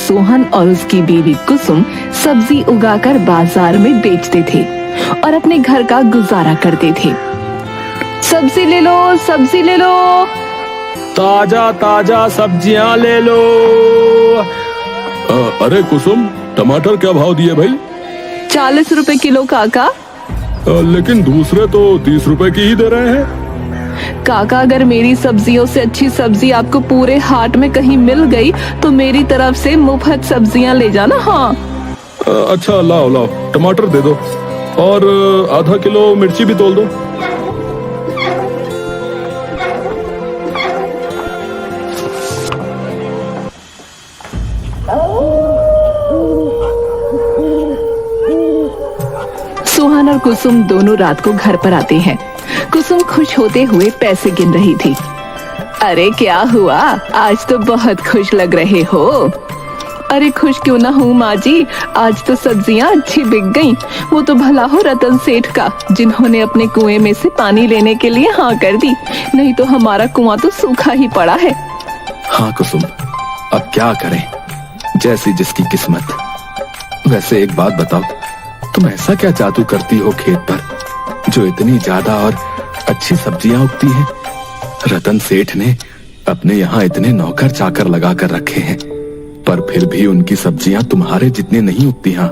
सोहन और उसकी बीवी कुसुम सब्जी उगाकर बाजार में बेचते थे और अपने घर का गुजारा करते थे। सब्जी ले लो, सब्जी ले लो, ताजा ताजा सब्जियां ले लो। अरे कुसुम, टमाटर क्या भाव दिए भाई? 40 रुपए किलो काका। लेकिन दूसरे तो 30 रुपए की ही दे रहे हैं। काका, अगर मेरी सब्जियों से अच्छी सब्जी आपको पूरे हाट में कहीं मिल गई तो मेरी तरफ से मुफ्त सब्जियां ले जाना। हाँ अच्छा, लाओ लाओ, टमाटर दे दो और आधा किलो मिर्ची भी तोल दो। सोहन और कुसुम दोनों रात को घर पर आते हैं। कुसुम खुश होते हुए पैसे गिन रही थी। अरे क्या हुआ, आज तो बहुत खुश लग रहे हो। अरे खुश क्यों ना हूँ माँ जी, आज तो सब्जियाँ अच्छी बिक गईं। वो तो भला हो रतन सेठ का, जिन्होंने अपने कुएं में से पानी लेने के लिए हाँ कर दी, नहीं तो हमारा कुआं तो सूखा ही पड़ा है। हाँ कुसुम, अब क्या करें, जैसी जिसकी किस्मत। वैसे एक बात बताओ, तुम ऐसा क्या जादू करती हो खेत पर जो इतनी ज्यादा और अच्छी सब्जियां उगती हैं? रतन सेठ ने अपने यहाँ इतने नौकर चाकर लगा कर रखे हैं, पर फिर भी उनकी सब्जियां तुम्हारे जितनी नहीं उगती। हाँ,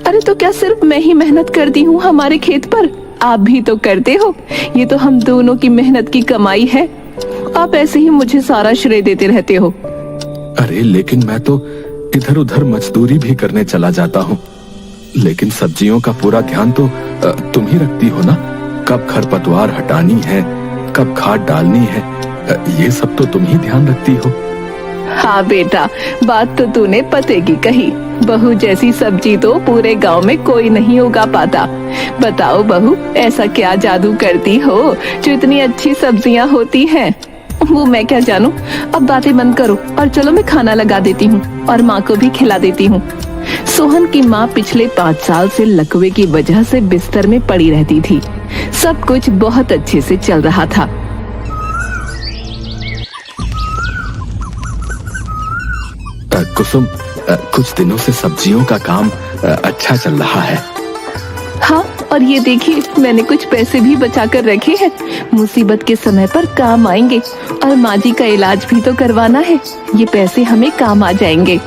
अरे तो क्या सिर्फ मैं ही मेहनत करती हूँ हमारे खेत पर? आप भी तो करते हो। ये तो हम दोनों की मेहनत की कमाई है। आप ऐसे ही मुझे सारा श्रेय देते रहते हो। अरे लेकिन मैं तो इधर उधर मजदूरी भी करने चला जाता हूँ, लेकिन सब्जियों का पूरा ध्यान तो तुम ही रखती हो ना। कब खरपतवार हटानी है, कब खाद डालनी है, ये सब तो तुम ही ध्यान रखती हो। हाँ बेटा, बात तो तूने पते की कही। बहू जैसी सब्जी तो पूरे गांव में कोई नहीं उगा पाता। बताओ बहू, ऐसा क्या जादू करती हो जो इतनी अच्छी सब्जियां होती हैं? वो मैं क्या जानूं। अब बातें बंद करो और चलो मैं खाना लगा देती हूँ और माँ को भी खिला देती हूँ। सोहन की माँ पिछले 5 साल से लकवे की वजह से बिस्तर में पड़ी रहती थी। सब कुछ बहुत अच्छे से चल रहा था। कुसुम, कुछ दिनों से सब्जियों का काम अच्छा चल रहा है। हाँ, और ये देखिए, मैंने कुछ पैसे भी बचा कर रखे हैं। मुसीबत के समय पर काम आएंगे और माँ जी का इलाज भी तो करवाना है। ये पैसे हमें काम आ जाएंगे।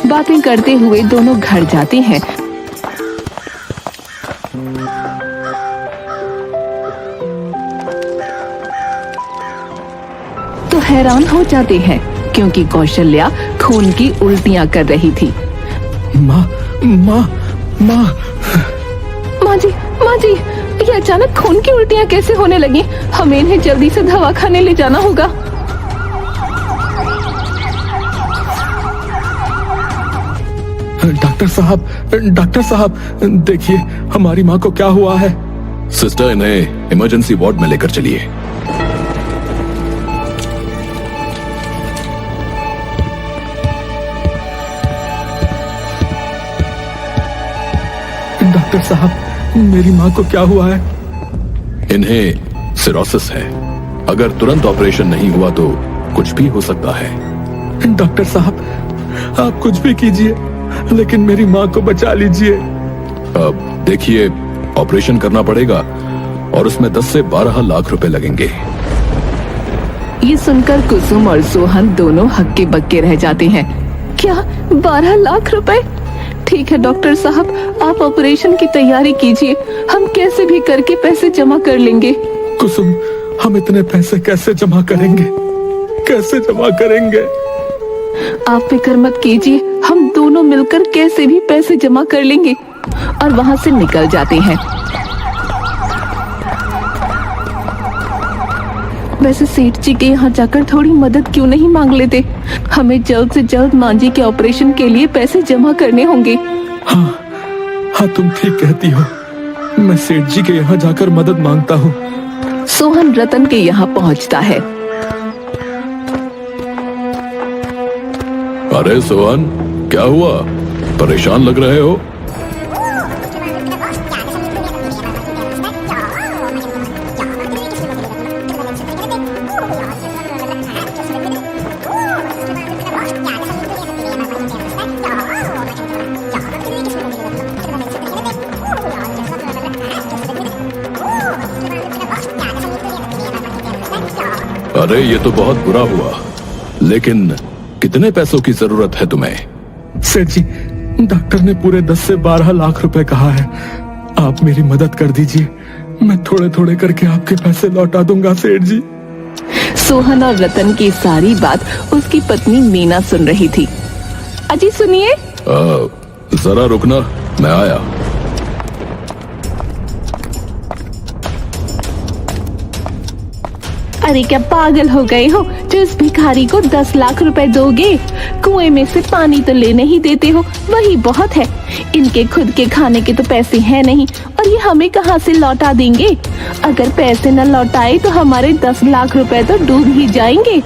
बातें करते हुए दोनों घर जाते हैं। तो हैरान हो जाते हैं क्योंकि कौशल्या खून की उल्टियां कर रही थी। माँ, माँ, माँ, माँ जी, ये अचानक खून की उल्टियां कैसे होने लगी? हमें इन्हें जल्दी से दवाखाने ले जाना होगा। डॉक्टर साहब, देखिए हमारी माँ को क्या हुआ है। सिस्टर, इन्हें इमरजेंसी वार्ड में लेकर चलिए। डॉक्टर साहब, मेरी माँ को क्या हुआ है? इन्हें सिरोसिस है। अगर तुरंत ऑपरेशन नहीं हुआ तो कुछ भी हो सकता है। डॉक्टर साहब, आप कुछ भी कीजिए, लेकिन मेरी माँ को बचा लीजिए। अब देखिए, ऑपरेशन करना पड़ेगा और उसमें 10 से 12 लाख रुपए लगेंगे। ये सुनकर कुसुम और सोहन दोनों हक्के बक्के रह जाते हैं। क्या 12 लाख रुपए? ठीक है डॉक्टर साहब, आप ऑपरेशन की तैयारी कीजिए। हम कैसे भी करके पैसे जमा कर लेंगे। कुसुम, हम इतने पैसे कैसे जमा करेंगे? कैसे जमा करेंगे? आप फिक्र मत कीजिए, हम दोनों मिलकर कैसे भी पैसे जमा कर लेंगे। और वहां से निकल जाते हैं। वैसे सेठ जी के यहाँ जाकर थोड़ी मदद क्यों नहीं मांग लेते? हमें जल्द से जल्द माँ जी के ऑपरेशन के लिए पैसे जमा करने होंगे। हाँ, तुम ठीक कहती हो। मैं सेठ जी के यहाँ जाकर मदद मांगता हूँ। सोहन रतन के यहाँ पहुँचता है। अरे सोहन, क्या हुआ? परेशान लग रहे हो? अरे ये तो बहुत बुरा हुआ, लेकिन कितने पैसों की जरूरत है तुम्हें? सेठ जी, डॉक्टर ने पूरे 10 से 12 लाख रुपए कहा है। आप मेरी मदद कर दीजिए, मैं थोड़े थोड़े करके आपके पैसे लौटा दूंगा सेठ जी। सोहन और रतन की सारी बात उसकी पत्नी मीना सुन रही थी। अजी सुनिए। जरा रुकना, मैं आया। अरे क्या पागल हो गए हो जो इस भिखारी को 10 लाख रुपए दोगे? कुएं में से पानी तो लेने ही देते हो, वही बहुत है। इनके खुद के खाने के तो पैसे हैं नहीं, और ये हमें कहाँ से लौटा देंगे? अगर पैसे न लौटाए तो हमारे 10 लाख रुपए तो डूब ही जाएंगे।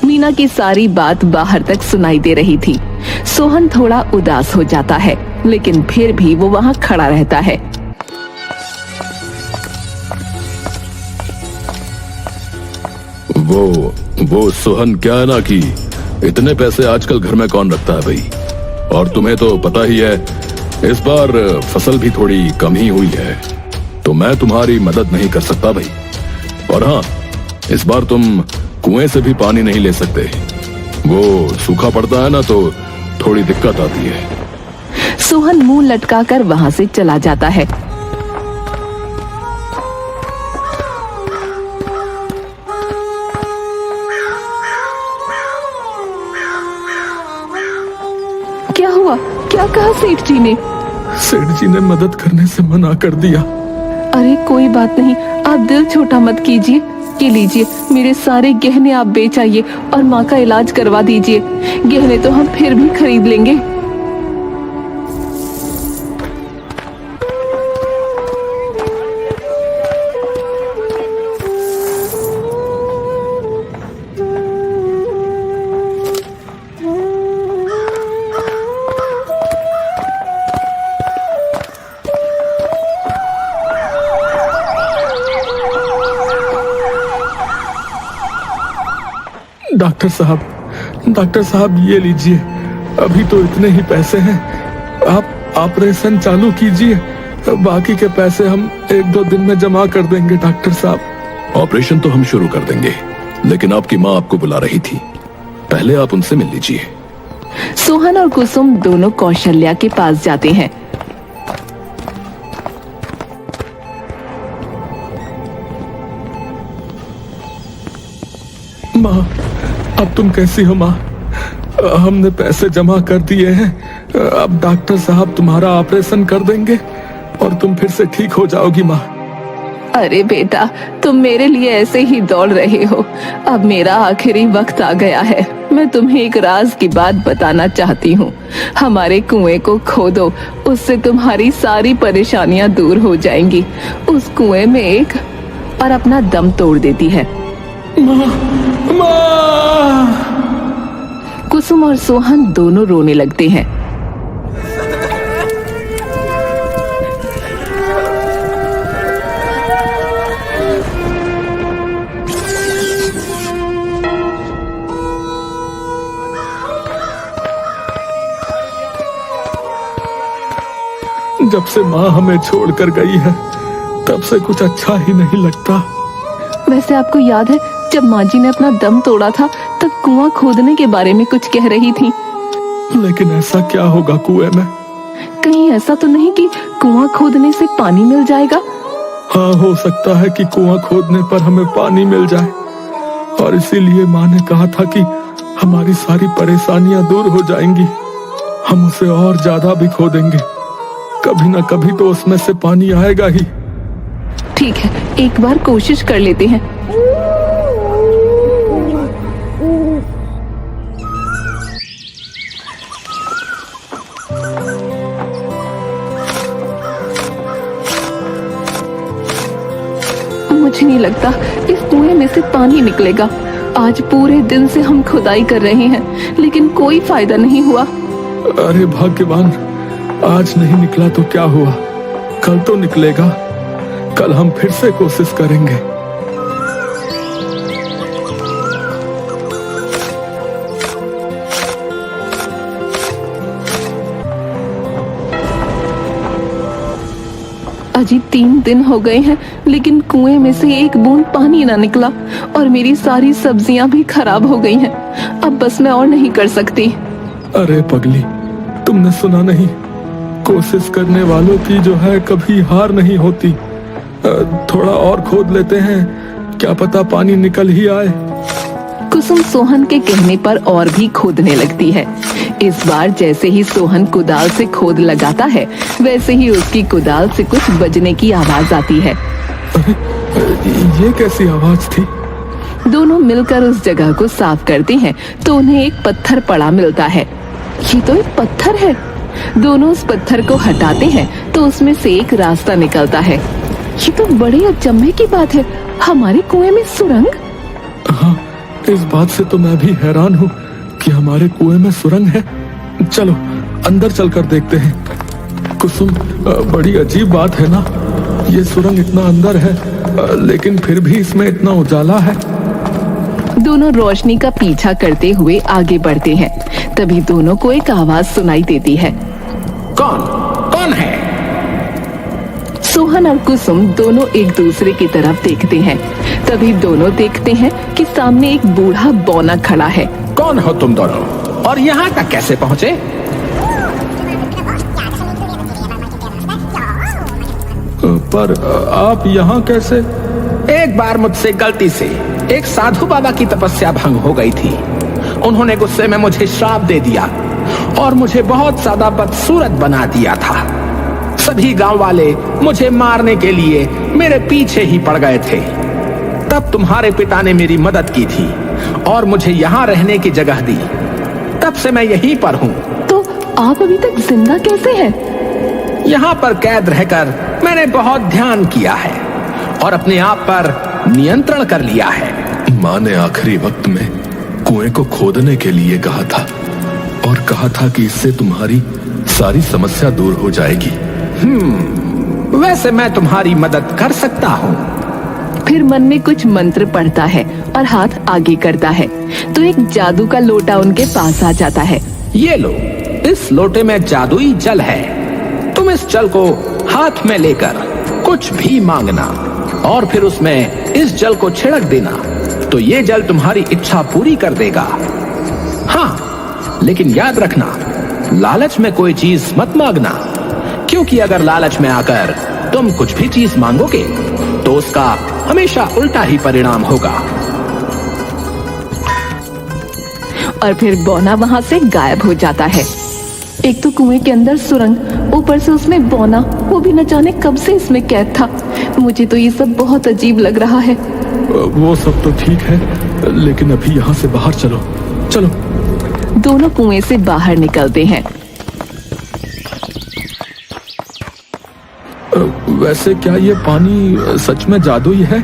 मीना की सारी बात बाहर तक सुनाई दे रही थी। सोहन थोड़ा उदास हो जाता है, लेकिन फिर भी वो वहाँ खड़ा रहता है। वो सोहन क्या है ना कि इतने पैसे आजकल घर में कौन रखता है भाई। और तुम्हें तो पता ही है इस बार फसल भी थोड़ी कम ही हुई है, तो मैं तुम्हारी मदद नहीं कर सकता भाई। और हाँ, इस बार तुम कुएं से भी पानी नहीं ले सकते, वो सूखा पड़ता है ना, तो थोड़ी दिक्कत आती है। सोहन मुंह लटकाकर वहाँ से चला जाता है। क्या हुआ? क्या कहा सेठ जी ने? सेठ जी ने मदद करने से मना कर दिया। अरे कोई बात नहीं, आप दिल छोटा मत कीजिए। ये लीजिए, मेरे सारे गहने आप बेच आइए और माँ का इलाज करवा दीजिए। गहने तो हम फिर भी खरीद लेंगे। डॉक्टर साहब ये लीजिए, अभी तो इतने ही पैसे हैं, आप ऑपरेशन चालू कीजिए, बाकी के पैसे हम 1-2 दिन में जमा कर देंगे डॉक्टर साहब। ऑपरेशन तो हम शुरू कर देंगे, लेकिन आपकी माँ आपको बुला रही थी, पहले आप उनसे मिल लीजिए। सोहन और कुसुम दोनों कौशल्या के पास जाते हैं। माँ, अब तुम कैसी हो माँ? हमने पैसे जमा कर दिए हैं, अब डॉक्टर साहब तुम्हारा ऑपरेशन कर देंगे और तुम फिर से ठीक हो जाओगी माँ। अरे बेटा, तुम मेरे लिए ऐसे ही दौड़ रहे हो। अब मेरा आखिरी वक्त आ गया है। मैं तुम्हें एक राज की बात बताना चाहती हूँ। हमारे कुएं को खोदो, उससे तुम्हारी सारी परेशानियां दूर हो जाएंगी। उस कुएं में एक और अपना दम तोड़ देती है। कुसुम और सोहन दोनों रोने लगते हैं। जब से माँ हमें छोड़कर गई है, तब से कुछ अच्छा ही नहीं लगता। वैसे आपको याद है जब माँ जी ने अपना दम तोड़ा था, तब कुआं खोदने के बारे में कुछ कह रही थी। लेकिन ऐसा क्या होगा कुएं में? कहीं ऐसा तो नहीं कि कुआं खोदने से पानी मिल जाएगा? हाँ, हो सकता है कि कुआं खोदने पर हमें पानी मिल जाए, और इसीलिए माँ ने कहा था कि हमारी सारी परेशानियां दूर हो जाएंगी। हम उसे और ज्यादा भी खोदेंगे, कभी ना कभी तो उसमें से पानी आएगा ही। ठीक है, एक बार कोशिश कर लेते हैं। मुझे नहीं लगता इस कुएं में से पानी निकलेगा। आज पूरे दिन से हम खुदाई कर रहे हैं, लेकिन कोई फायदा नहीं हुआ। अरे भाग्यवान, आज नहीं निकला तो क्या हुआ, कल तो निकलेगा। कल हम फिर से कोशिश करेंगे। अजी 3 दिन हो गए हैं, लेकिन कुएं में से एक बूंद पानी ना निकला और मेरी सारी सब्जियां भी खराब हो गई हैं। अब बस मैं और नहीं कर सकती। अरे पगली, तुमने सुना नहीं, कोशिश करने वालों की जो है कभी हार नहीं होती। थोड़ा और खोद लेते हैं, क्या पता पानी निकल ही आए। कुसुम सोहन के कहने पर और भी खोदने लगती है। इस बार जैसे ही सोहन कुदाल से खोद लगाता है, वैसे ही उसकी कुदाल से कुछ बजने की आवाज आती है। अरे ये कैसी आवाज थी? दोनों मिलकर उस जगह को साफ करते हैं तो उन्हें एक पत्थर पड़ा मिलता है। ये तो एक पत्थर है। दोनों उस पत्थर को हटाते हैं तो उसमें से एक रास्ता निकलता है। ये तो बड़े अचंभे की बात है, हमारे कुएं में सुरंग। हाँ, इस बात से तो मैं भी हैरान हूँ कि हमारे कुएं में सुरंग है। चलो अंदर चलकर देखते हैं। कुसुम, बड़ी अजीब बात है ना, ये सुरंग इतना अंदर है लेकिन फिर भी इसमें इतना उजाला है। दोनों रोशनी का पीछा करते हुए आगे बढ़ते हैं। तभी दोनों को एक आवाज सुनाई देती है। कौन कौन है? सोहन और कुसुम दोनों एक दूसरे की तरफ देखते हैं। तभी दोनों देखते हैं कि सामने एक बूढ़ा बौना खड़ा है। कौन हो तुम दोनों और यहाँ तक कैसे पहुँचे? पर आप यहाँ कैसे? एक बार मुझसे गलती से एक साधु बाबा की तपस्या भंग हो गई थी। उन्होंने गुस्से में मुझे श्राप दे दिया और मुझे बहुत ज्यादा बदसूरत बना दिया था। सभी गांव वाले मुझे मारने के लिए मेरे पीछे ही पड़ गए थे। तब तुम्हारे पिता ने मेरी मदद की थी और मुझे यहाँ रहने की जगह दी। तब से मैं यहीं पर हूँ। तो आप अभी तक जिंदा कैसे हैं? यहाँ पर कैद रहकर मैंने बहुत ध्यान किया है और अपने आप पर नियंत्रण कर लिया है। माँ ने आखिरी वक्त में कुएं को खोदने के लिए कहा था और कहा था कि इससे तुम्हारी सारी समस्या दूर हो जाएगी। वैसे मैं तुम्हारी मदद कर सकता हूँ। फिर मन में कुछ मंत्र पढ़ता है और हाथ आगे करता है तो एक जादू का लोटा उनके पास आ जाता है। ये लो, इस लोटे में जादुई जल है। तुम इस जल को हाथ में लेकर कुछ भी मांगना और फिर उसमें इस जल को छिड़क देना, तो ये जल तुम्हारी इच्छा पूरी कर देगा। हाँ, लेकिन याद रखना, लालच में कोई चीज मत मांगना, क्योंकि अगर लालच में आकर तुम कुछ भी चीज मांगोगे तो उसका हमेशा उल्टा ही परिणाम होगा। और फिर बौना वहाँ से गायब हो जाता है। एक तो कुएं के अंदर सुरंग, ऊपर से उसमें बौना, वो भी न जाने कब से इसमें कैद था। मुझे तो ये सब बहुत अजीब लग रहा है। वो सब तो ठीक है, लेकिन अभी यहाँ से बाहर चलो। चलो। दोनों कुएं से बाहर निकलते हैं। वैसे क्या ये पानी सच में जादुई है?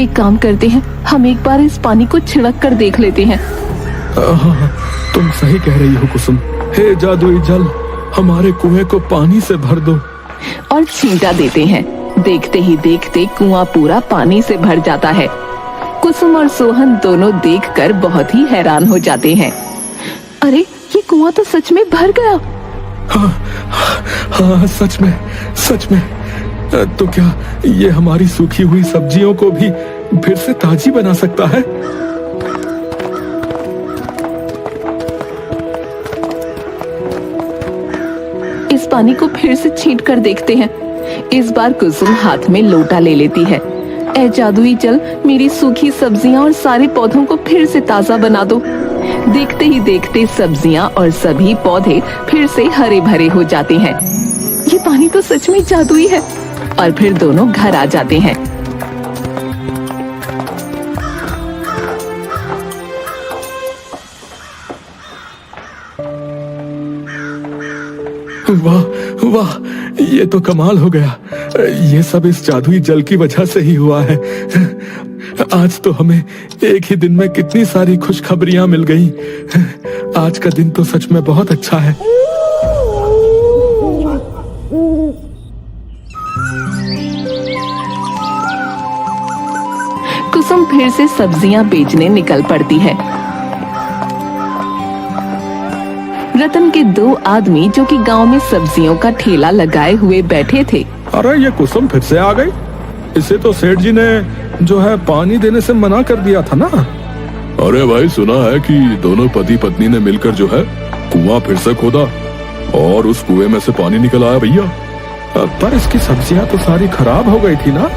एक काम करते हैं, हम एक बार इस पानी को छिड़क कर देख लेते हैं। हाँ, तुम सही कह रही हो कुसुम। हे जादुई जल, हमारे कुएं को पानी से भर दो। और छींटा देते हैं। देखते ही देखते कुआं पूरा पानी से भर जाता है। कुसुम और सोहन दोनों देखकर बहुत ही हैरान हो जाते हैं। अरे, ये कुआं तो सच में भर गया। हाँ, सच में, सच में। तो क्या ये हमारी सूखी हुई सब्जियों को भी फिर से ताजी बना सकता है? इस पानी को फिर से छींट कर देखते हैं। इस बार कुसुम हाथ में लोटा ले लेती है। ऐ जादुई जल, मेरी सूखी सब्जियां और सारे पौधों को फिर से ताजा बना दो। देखते ही देखते सब्जियां और सभी पौधे फिर से हरे भरे हो जाते हैं। ये पानी तो सच में जादुई है। और फिर दोनों घर आ जाते हैं। वाह वाह, ये तो कमाल हो गया। ये सब इस जादुई जल की वजह से ही हुआ है। आज तो हमें एक ही दिन में कितनी सारी खुशखबरियां मिल गई। आज का दिन तो सच में बहुत अच्छा है। कुसुम फिर से सब्जियां बेचने निकल पड़ती है। रतन के 2 आदमी जो कि गांव में सब्जियों का ठेला लगाए हुए बैठे थे, अरे ये कुसुम फिर से आ गई। इसे तो सेठ जी ने जो है पानी देने से मना कर दिया था ना। अरे भाई, सुना है कि दोनों पति पत्नी ने मिलकर जो है कुआं फिर से खोदा और उस कुएं में से पानी निकल आया भैया। पर इसकी सब्जियां तो सारी खराब हो गई थी ना।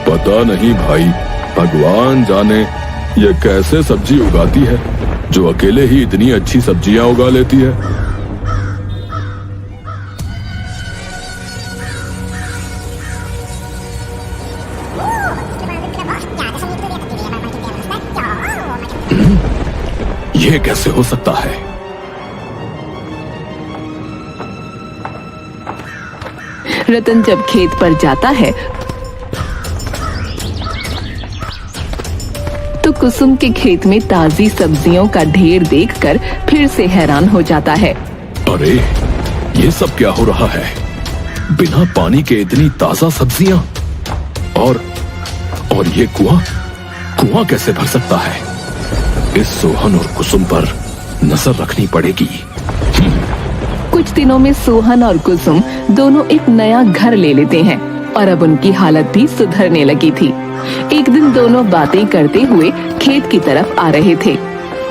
पता नहीं भाई, भगवान जाने ये कैसे सब्जी उगाती है जो अकेले ही इतनी अच्छी सब्जियां उगा लेती है। ये कैसे हो सकता है? रतन जब खेत पर जाता है तो कुसुम के खेत में ताजी सब्जियों का ढेर देखकर फिर से हैरान हो जाता है। अरे ये सब क्या हो रहा है? बिना पानी के इतनी ताजा सब्जियां और ये कुआं कैसे भर सकता है? इस सोहन और कुसुम पर नजर रखनी पड़ेगी। कुछ दिनों में सोहन और कुसुम दोनों एक नया घर ले लेते हैं और अब उनकी हालत भी सुधरने लगी थी। एक दिन दोनों बातें करते हुए खेत की तरफ आ रहे थे।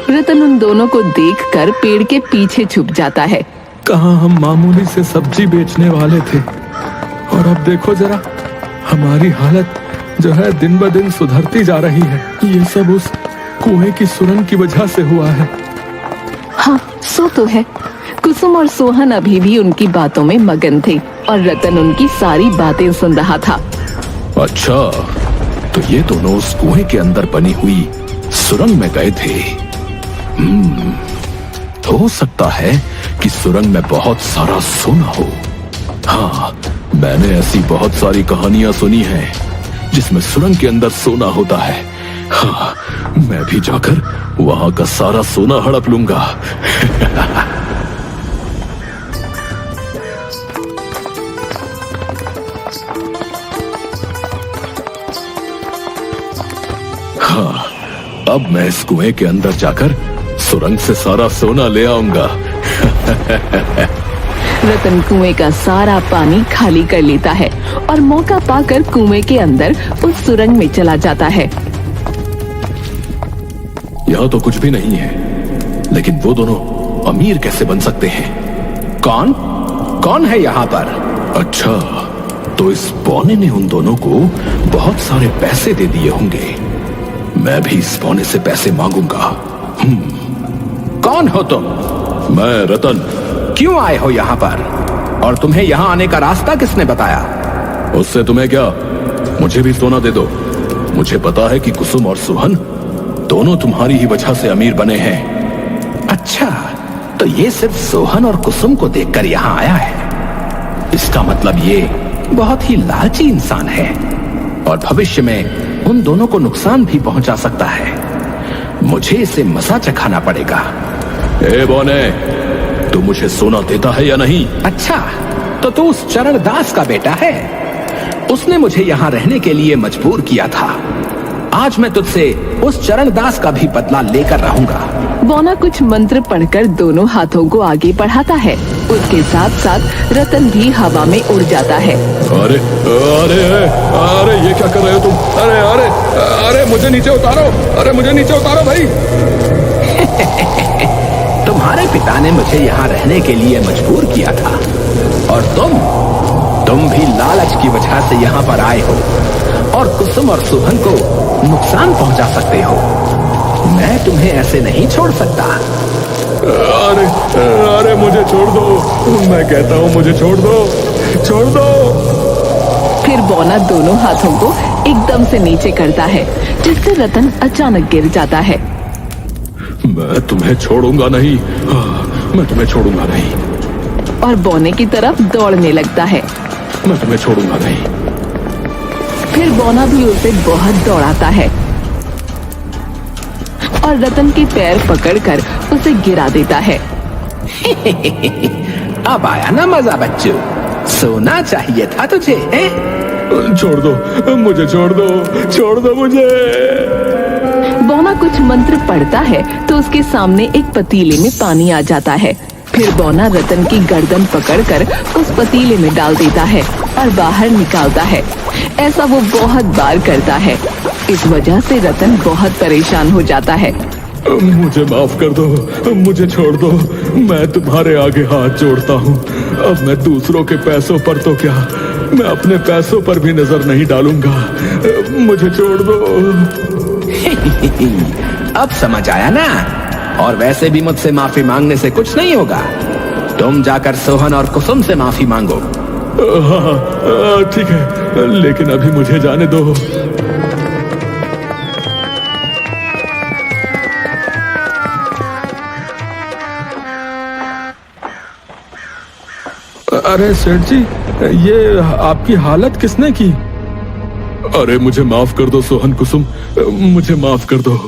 रतन उन दोनों को देखकर पेड़ के पीछे छुप जाता है। कहाँ हम मामूली से सब्जी बेचने वाले थे और अब देखो जरा, हमारी हालत जो है दिन ब दिन सुधरती जा रही है। ये सब उस कुएं की सुरंग की वजह से हुआ है। हाँ, सो तो है। कुसुम और सोहन अभी भी उनकी बातों में मगन थे और रतन उनकी सारी बातें सुन रहा था। अच्छा, तो ये दोनों उस कुएं के अंदर बनी हुई सुरंग में गए थे। हो सकता है कि सुरंग में बहुत सारा सोना हो। हाँ, मैंने ऐसी बहुत सारी कहानियां सुनी हैं जिसमें सुरंग के अंदर सोना होता है। हाँ, मैं भी जाकर वहां का सारा सोना हड़प लूंगा। हाँ, अब मैं इस कुएं के अंदर जाकर सुरंग से सारा सोना ले आऊंगा। रतन कुएं का सारा पानी खाली कर लेता है और मौका पाकर कुएं के अंदर उस सुरंग में चला जाता है। यहाँ तो कुछ भी नहीं है, लेकिन वो दोनों अमीर कैसे बन सकते हैं? कौन है यहाँ पर? अच्छा, तो इस पौने ने उन दोनों को बहुत सारे पैसे दे दिए होंगे। मैं भी इस पौने से पैसे मांगूंगा। कौन हो तुम? मैं रतन। क्यों आए हो यहाँ पर? और तुम्हें यहाँ आने का रास्ता किसने बताया? उससे तुम्हें क्या, मुझे भी सोना दे दो। मुझे पता है कि कुसुम और सोहन दोनों तुम्हारी ही वजह से अमीर बने हैं। अच्छा, तो ये सिर्फ सोहन और कुसुम को देखकर यहाँ आया है। इसका मतलब ये बहुत ही लालची इंसान है और भविष्य में उन दोनों को नुकसान भी पहुंचा सकता है। मुझे इसे मजा चखाना पड़ेगा। ए बोने, तू मुझे सोना देता है या नहीं? अच्छा, तो तू उस चरण दास का बेटा है। उसने मुझे यहाँ रहने के लिए मजबूर किया था। आज मैं तुझसे उस चरण दास का भी बदला लेकर रहूंगा। बौना कुछ मंत्र पढ़कर दोनों हाथों को आगे बढ़ाता है। उसके साथ साथ रतन भी हवा में उड़ जाता है। अरे अरे अरे, ये क्या कर रहे हो तुम? अरे अरे अरे, मुझे नीचे उतारो। अरे मुझे नीचे उतारो भाई। तुम्हारे पिता ने मुझे यहाँ रहने के लिए मजबूर किया था और तुम भी लालच की वजह से यहाँ पर आए हो और कुसुम और सोहन को नुकसान पहुंचा सकते हो। मैं तुम्हें ऐसे नहीं छोड़ सकता। अरे अरे, मुझे छोड़ दो। मैं कहता हूँ मुझे छोड़ दो, छोड़ दो। फिर बौना दोनों हाथों को एकदम से नीचे करता है, जिससे रतन अचानक गिर जाता है। मैं तुम्हें छोड़ूंगा नहीं। मैं तुम्हें छोड़ूंगा नहीं। और बौने की तरफ दौड़ने लगता है। मैं तुम्हें छोड़ूंगा नहीं। फिर बौना भी उसे बहुत दौड़ाता है और रतन के पैर पकड़कर उसे गिरा देता है। अब आया ना मजा बच्चू? सोना चाहिए था तुझे, है? छोड़ दो मुझे, छोड़ दो, छोड़ दो मुझे। बौना कुछ मंत्र पढ़ता है तो उसके सामने एक पतीले में पानी आ जाता है। फिर बौना रतन की गर्दन पकड़कर उस पतीले में डाल देता है और बाहर निकालता है। ऐसा वो बहुत बार करता है। इस वजह से रतन बहुत परेशान हो जाता है। मुझे माफ कर दो, मुझे छोड़ दो, मैं तुम्हारे आगे हाथ जोड़ता हूँ। अब मैं दूसरों के पैसों पर तो क्या, मैं अपने पैसों पर भी नजर नहीं डालूंगा। मुझे छोड़ दो। अब समझ आया ना? और वैसे भी मुझसे माफी मांगने से कुछ नहीं होगा। तुम जाकर सोहन और कुसुम से माफी मांगो। हाँ, ठीक है, लेकिन अभी मुझे जाने दो। अरे सेठ जी, ये आपकी हालत किसने की? अरे मुझे माफ कर दो सोहन कुसुम, मुझे माफ कर दो।